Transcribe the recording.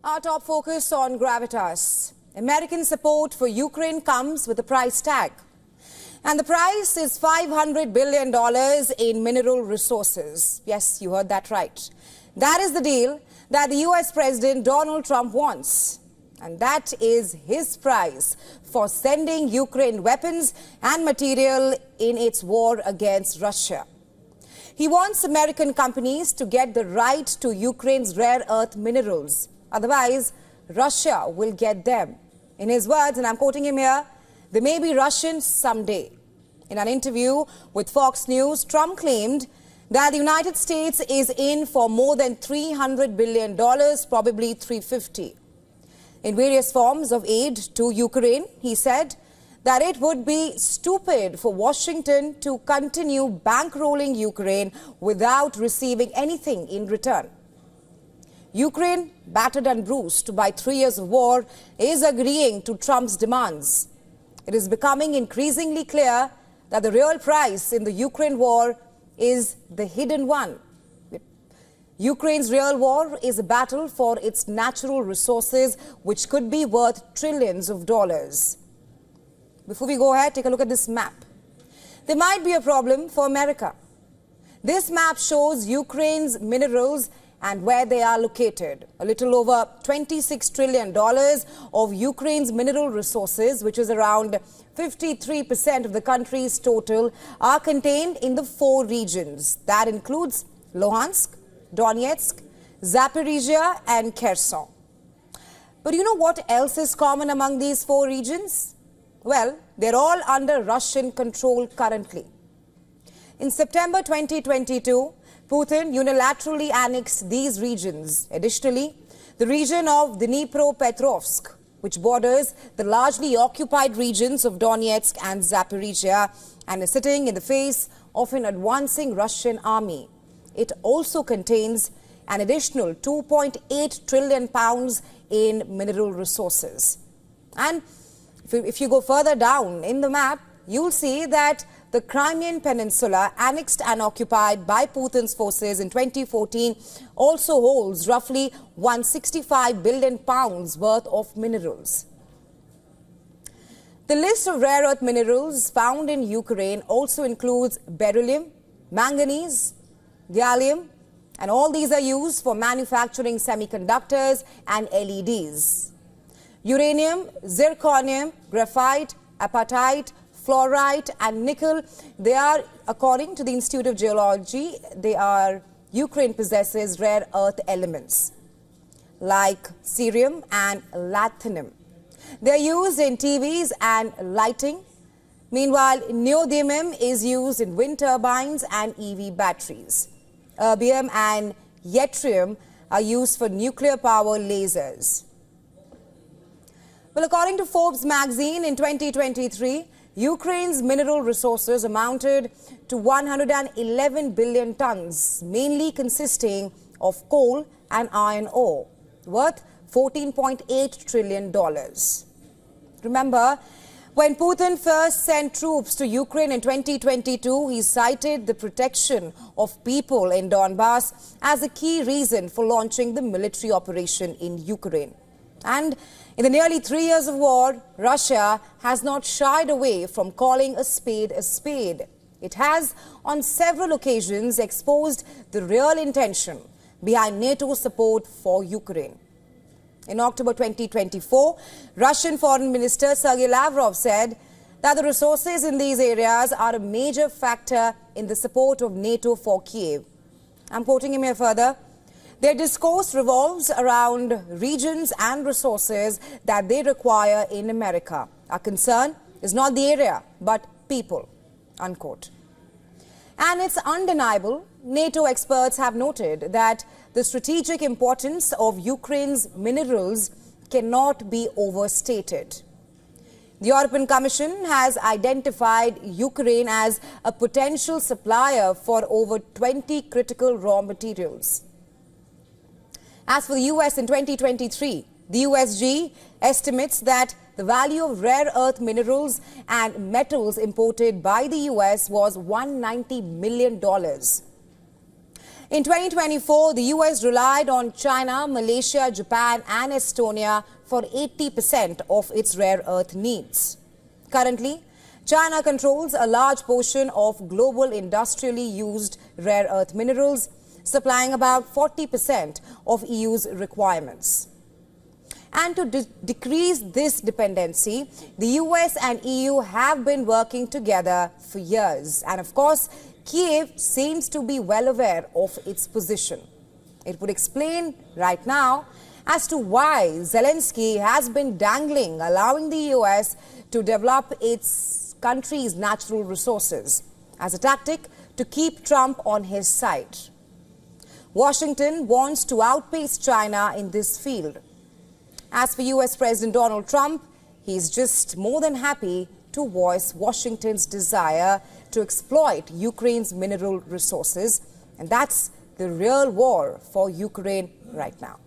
Our top focus on Gravitas. American support for Ukraine comes with a price tag. And the price is $500 billion in mineral resources. Yes, you heard that right. That is the deal that the US President Donald Trump wants. And that is his price for sending Ukraine weapons and material in its war against Russia. He wants American companies to get the right to Ukraine's rare earth minerals. Otherwise, Russia will get them. In his words, and I'm quoting him here, they may be Russian someday. In an interview with Fox News, Trump claimed that the United States is in for more than $300 billion, probably $350. In various forms of aid to Ukraine, he said that it would be stupid for Washington to continue bankrolling Ukraine without receiving anything in return. Ukraine, battered and bruised by 3 years of war, is agreeing to Trump's demands. It is becoming increasingly clear that the real price in the Ukraine war is the hidden one. Ukraine's real war is a battle for its natural resources, which could be worth trillions of dollars. Before we go ahead, take a look at this map. There might be a problem for America. This map shows Ukraine's minerals and where they are located. A little over $26 trillion of Ukraine's mineral resources, which is around 53% of the country's total, are contained in the 4 regions. That includes Luhansk, Donetsk, Zaporizhia and Kherson. But you know what else is common among these 4 regions? Well, they're all under Russian control currently. In September 2022, Putin unilaterally annexed these regions. Additionally, the region of Dnipropetrovsk, which borders the largely occupied regions of Donetsk and Zaporizhia and is sitting in the face of an advancing Russian army. It also contains an additional 2.8 trillion pounds in mineral resources. And if you go further down in the map, you'll see that the Crimean Peninsula, annexed and occupied by Putin's forces in 2014, also holds roughly 165 billion pounds worth of minerals. The list of rare earth minerals found in Ukraine also includes beryllium, manganese, gallium, and all these are used for manufacturing semiconductors and LEDs. Uranium, zirconium, graphite, apatite, fluorite and nickel, they are, according to the Institute of Geology, Ukraine possesses rare earth elements like cerium and lanthanum. They are used in TVs and lighting. Meanwhile, neodymium is used in wind turbines and EV batteries. Erbium and yttrium are used for nuclear power lasers. Well, according to Forbes magazine, in 2023, Ukraine's mineral resources amounted to 111 billion tons, mainly consisting of coal and iron ore, worth $14.8 trillion. Remember, when Putin first sent troops to Ukraine in 2022, he cited the protection of people in Donbass as a key reason for launching the military operation in Ukraine. And in the nearly 3 years of war, Russia has not shied away from calling a spade a spade. It has, on several occasions, exposed the real intention behind NATO's support for Ukraine. In October 2024, Russian Foreign Minister Sergei Lavrov said that the resources in these areas are a major factor in the support of NATO for Kyiv. I'm quoting him here further. Their discourse revolves around regions and resources that they require in America. Our concern is not the area, but people, unquote. And it's undeniable, NATO experts have noted that the strategic importance of Ukraine's minerals cannot be overstated. The European Commission has identified Ukraine as a potential supplier for over 20 critical raw materials. As for the US in 2023, the USG estimates that the value of rare earth minerals and metals imported by the US was $190 million. In 2024, the US relied on China, Malaysia, Japan and Estonia for 80% of its rare earth needs. Currently, China controls a large portion of global industrially used rare earth minerals, supplying about 40% of EU's requirements. And to decrease this dependency, the US and EU have been working together for years. And of course, Kyiv seems to be well aware of its position. It would explain right now as to why Zelensky has been dangling, allowing the US to develop its country's natural resources as a tactic to keep Trump on his side. Washington wants to outpace China in this field. As for US President Donald Trump, he's just more than happy to voice Washington's desire to exploit Ukraine's mineral resources. And that's the real war for Ukraine right now.